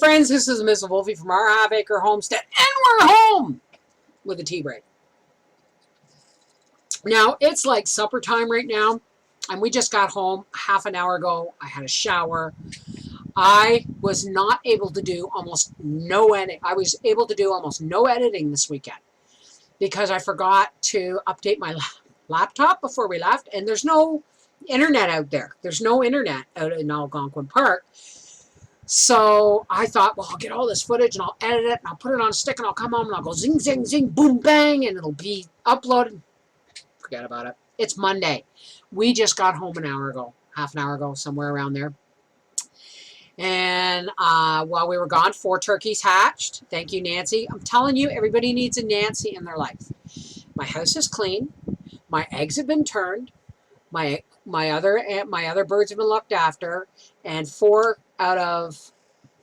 friends, this is Miss Wolfie from our half-acre homestead, and we're home with a tea break. Now, it's like supper time right now, and we just got home half an hour ago. I had a shower. I was not able to do almost no editing. I was able to do almost no editing this weekend because I forgot to update my laptop before we left, and there's no internet out there. There's no internet out in Algonquin Park. So I thought, well, I'll get all this footage and I'll edit it and I'll put it on a stick and I'll come home and I'll go zing, zing, zing, boom, bang, and it'll be uploaded. Forget about it. It's Monday. We just got home an hour ago, half an hour ago, somewhere around there. And while we were gone, 4 turkeys hatched. Thank you, Nancy. I'm telling you, everybody needs a Nancy in their life. My house is clean. My eggs have been turned. My other birds have been looked after, and 4 out of,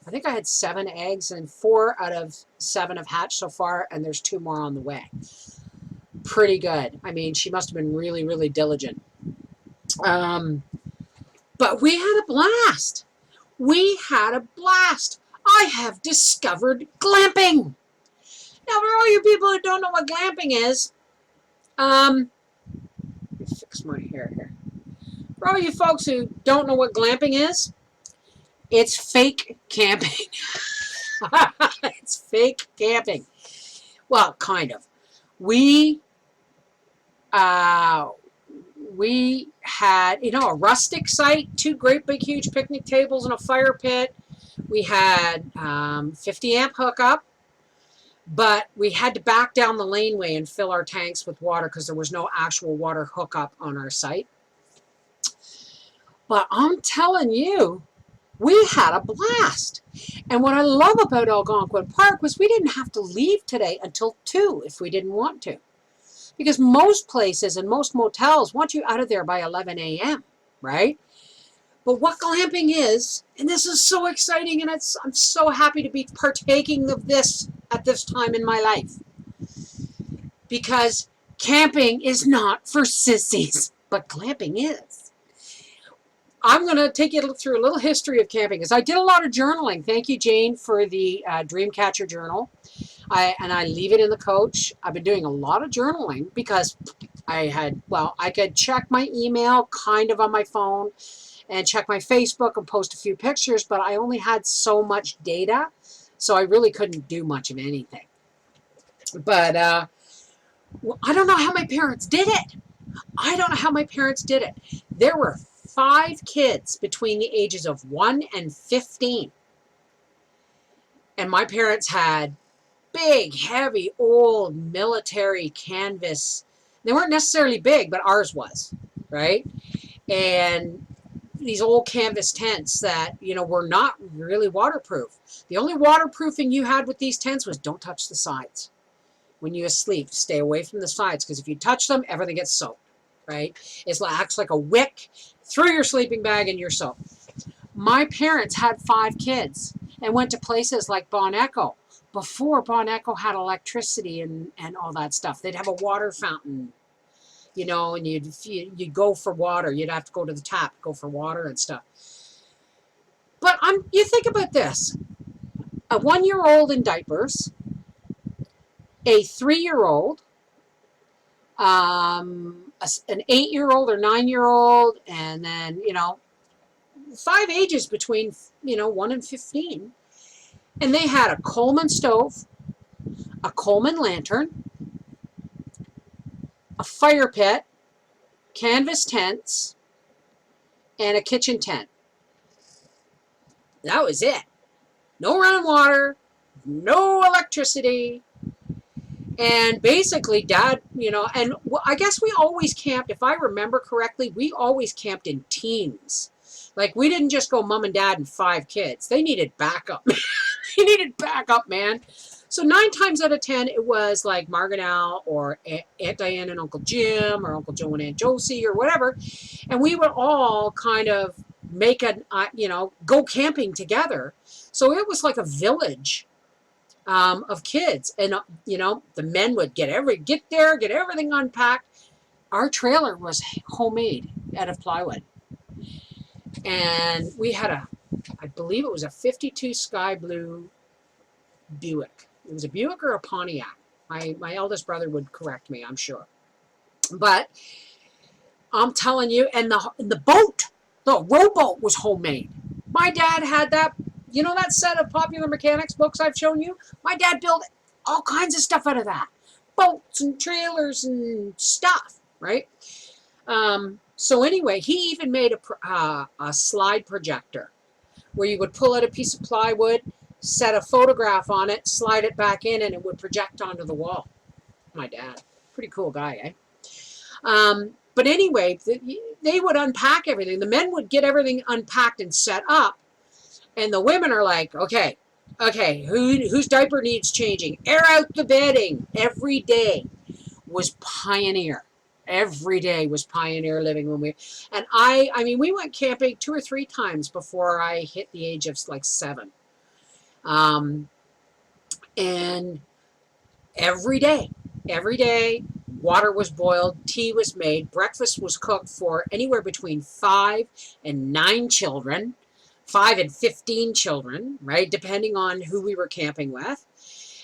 I think I had 7 eggs, and 4 out of 7 have hatched so far, and there's 2 more on the way. Pretty good. I mean, she must have been really, really diligent. But we had a blast. We had a blast. I have discovered glamping. Now, for all you people who don't know what glamping is, let me fix my hair here. For all you folks who don't know what glamping is, it's fake camping. It's fake camping. Well, kind of. We had, a rustic site, 2 great big huge picnic tables and a fire pit. We had 50 amp hookup, but we had to back down the laneway and fill our tanks with water because there was no actual water hookup on our site. But I'm telling you, we had a blast. And what I love about Algonquin Park was we didn't have to leave today until 2 if we didn't want to. Because most places and most motels want you out of there by 11 a.m., right? But what glamping is, and this is so exciting, and I'm so happy to be partaking of this at this time in my life. Because camping is not for sissies, but glamping is. I'm going to take you through a little history of camping, because I did a lot of journaling. Thank you, Jane, for the Dreamcatcher journal. I leave it in the coach. I've been doing a lot of journaling because I could check my email kind of on my phone and check my Facebook and post a few pictures, but I only had so much data, so I really couldn't do much of anything. But I don't know how my parents did it. There were 5 kids between the ages of 1 and 15. And my parents had big, heavy, old military canvas. They weren't necessarily big, but ours was, right? And these old canvas tents that, were not really waterproof. The only waterproofing you had with these tents was don't touch the sides. When you're asleep, stay away from the sides, because if you touch them, everything gets soaked, right? It acts like a wick through your sleeping bag and you're soaked. My parents had 5 kids and went to places like Bon Echo. Before Bon Echo had electricity and all that stuff, they'd have a water fountain, and you'd go for water. You'd have to go to the tap, go for water and stuff. But you think about this. A 1-year-old in diapers, a 3-year-old, an 8-year-old or 9-year-old, and then, 5 ages between, 1 and 15. And they had a Coleman stove, a Coleman lantern, a fire pit, canvas tents, and a kitchen tent. That was it. No running water, no electricity. And basically, Dad, and I guess we always camped, if I remember correctly, we always camped in teams. Like, we didn't just go mom and dad and 5 kids. They needed backup. They needed backup, man. So 9 times out of 10, it was like Margaret Al or Aunt Diane and Uncle Jim or Uncle Joe and Aunt Josie or whatever. And we would all kind of make go camping together. So it was like a village of kids. And, the men would get there, get everything unpacked. Our trailer was homemade out of plywood. And we had a I believe it was a 52 sky blue Buick. It was a Buick or a Pontiac. My eldest brother would correct me, I'm sure. But I'm telling you, and the boat, the rowboat was homemade. My dad had that, you know, that set of Popular Mechanics books I've shown you? My dad built all kinds of stuff out of that. Boats and trailers and stuff, right? So anyway, he even made a slide projector where you would pull out a piece of plywood, set a photograph on it, slide it back in, and it would project onto the wall. My dad, pretty cool guy, eh? But anyway, they would unpack everything. The men would get everything unpacked and set up, and the women are like, okay, whose diaper needs changing? Air out the bedding. Every day was pioneer. Every day was pioneer living and I mean, we went camping 2 or 3 times before I hit the age of like 7. And every day, water was boiled, tea was made, breakfast was cooked for anywhere between 5 and 9 children, 5 and 15 children, right? Depending on who we were camping with.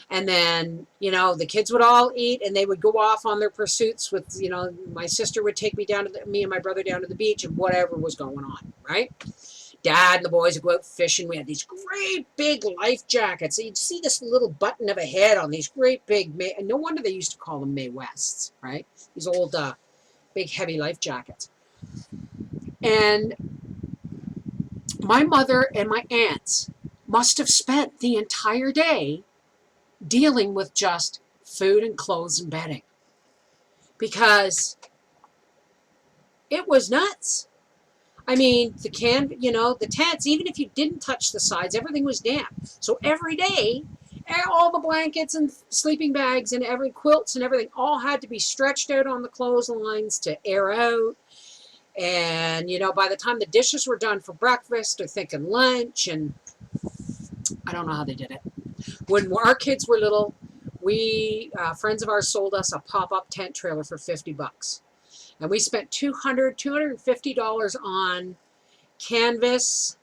And then, you know, the kids would all eat and they would go off on their pursuits with, you know, my sister would take me and my brother down to the beach and whatever was going on, right? Dad and the boys would go out fishing. We had these great big life jackets. So you'd see this little button of a head on these great big, and no wonder they used to call them Mae Wests, right? These old, big, heavy life jackets. And my mother and my aunts must have spent the entire day dealing with just food and clothes and bedding, because it was nuts. I mean, the tents, even if you didn't touch the sides, everything was damp. So every day, all the blankets and sleeping bags and every quilts and everything all had to be stretched out on the clotheslines to air out. And, you know, by the time the dishes were done for breakfast or thinking lunch, and I don't know how they did it. When our kids were little, friends of ours sold us a pop-up tent trailer for $50. And we spent $250 on canvas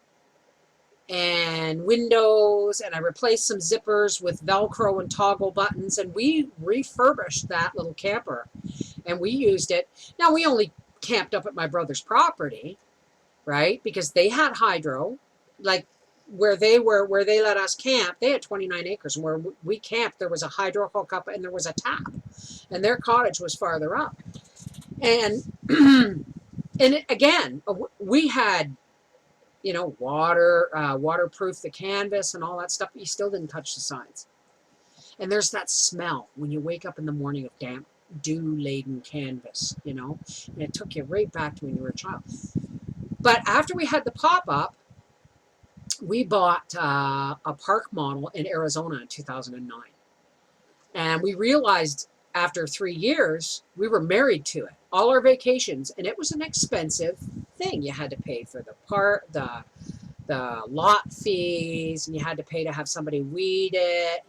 and windows, and I replaced some zippers with Velcro and toggle buttons, and we refurbished that little camper, and we used it. Now, we only camped up at my brother's property, right, because they had hydro. Like, where they let us camp, they had 29 acres, and where we camped, there was a hydro hookup and there was a tap, and their cottage was farther up. And again, we had, you know, waterproof the canvas and all that stuff, but you still didn't touch the sides. And there's that smell when you wake up in the morning of damp, dew-laden canvas, you know, and it took you right back to when you were a child. But after we had the pop-up, we bought a park model in Arizona in 2009. And we realized after 3 years, we were married to it, all our vacations, and it was an expensive thing. You had to pay for the lot fees, and you had to pay to have somebody weed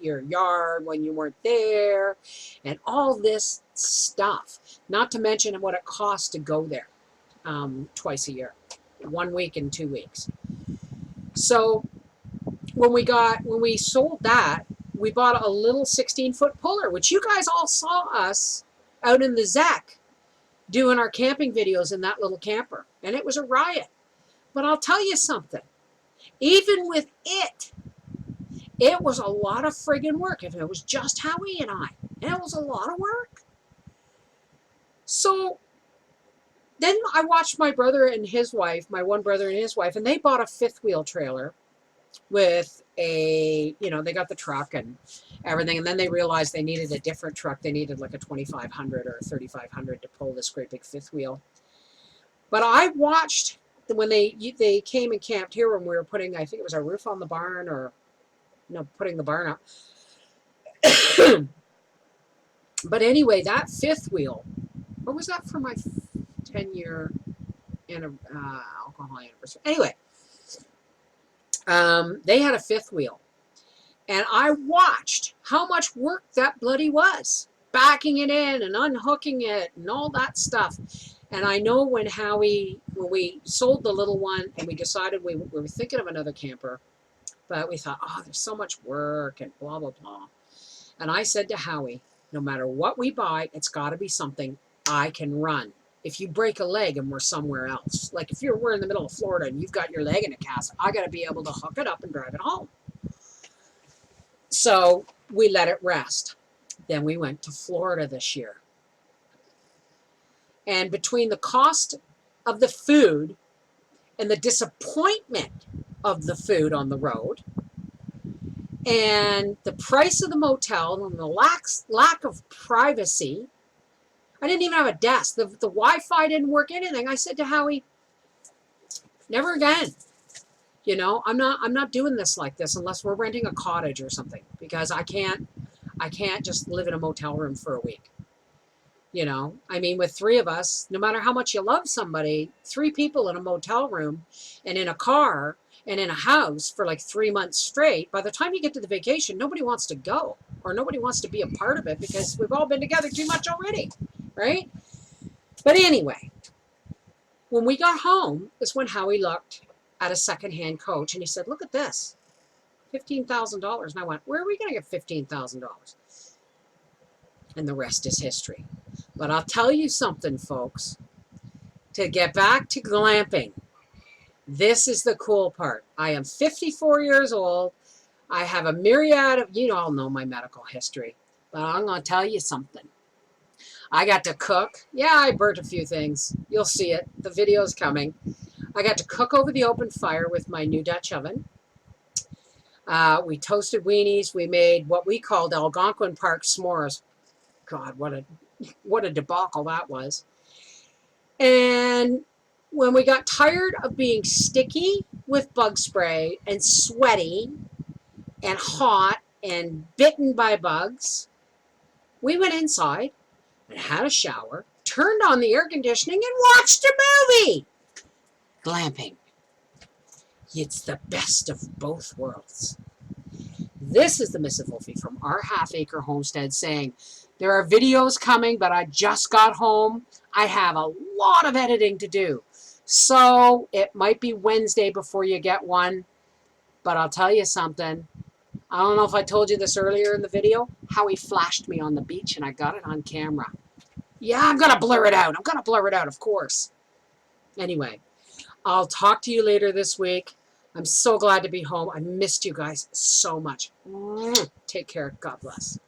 your yard when you weren't there, and all this stuff. Not to mention what it costs to go there twice a year, 1 week and 2 weeks. So when we sold that, we bought a little 16-foot puller, which you guys all saw us out in the ZEC doing our camping videos in that little camper. And it was a riot. But I'll tell you something. Even with it was a lot of friggin' work. If it was just Howie and I, it was a lot of work. So then I watched my brother and his wife, my one brother and his wife, and they bought a 5th wheel trailer with they got the truck and everything, and then they realized they needed a different truck. They needed like a 2500 or a 3500 to pull this great big 5th wheel. But I watched when they came and camped here when we were putting, I think it was a roof on the barn, or putting the barn up. But anyway, that 5th wheel, what was that for my 10-year alcohol anniversary? Anyway, they had a 5th wheel, and I watched how much work that bloody was, backing it in and unhooking it and all that stuff. And I know when we sold the little one and we decided we were thinking of another camper, but we thought, oh, there's so much work and blah, blah, blah. And I said to Howie, no matter what we buy, it's got to be something I can run. If you break a leg and we're somewhere else, like if we're in the middle of Florida and you've got your leg in a cast, I got to be able to hook it up and drive it home. So we let it rest. Then we went to Florida this year. And between the cost of the food and the disappointment of the food on the road and the price of the motel and the lack of privacy, I didn't even have a desk. The Wi-Fi didn't work, anything. I said to Howie, never again. You know, I'm not doing this like this unless we're renting a cottage or something, because I can't just live in a motel room for a week. You know, I mean, with three of us, no matter how much you love somebody, 3 people in a motel room and in a car and in a house for like 3 months straight, by the time you get to the vacation, nobody wants to go or nobody wants to be a part of it because we've all been together too much already, right? But anyway, when we got home is when Howie looked at a secondhand coach and he said, look at this, $15,000. And I went, where are we going to get $15,000? And the rest is history. But I'll tell you something, folks. To get back to glamping, this is the cool part. I am 54 years old. I have a myriad of, you all know my medical history, but I'm going to tell you something. I got to cook. Yeah, I burnt a few things. You'll see it. The video's coming. I got to cook over the open fire with my new Dutch oven. We toasted weenies. We made what we called Algonquin Park s'mores. God, what a debacle that was. And when we got tired of being sticky with bug spray and sweaty and hot and bitten by bugs, we went inside and had a shower, turned on the air conditioning, and watched a movie. Glamping. It's the best of both worlds. This is the Mrs. Wolfie from our half-acre homestead saying, there are videos coming, but I just got home. I have a lot of editing to do. So it might be Wednesday before you get one. But I'll tell you something. I don't know if I told you this earlier in the video, how he flashed me on the beach and I got it on camera. Yeah, I'm going to blur it out. I'm going to blur it out, of course. Anyway, I'll talk to you later this week. I'm so glad to be home. I missed you guys so much. Take care. God bless.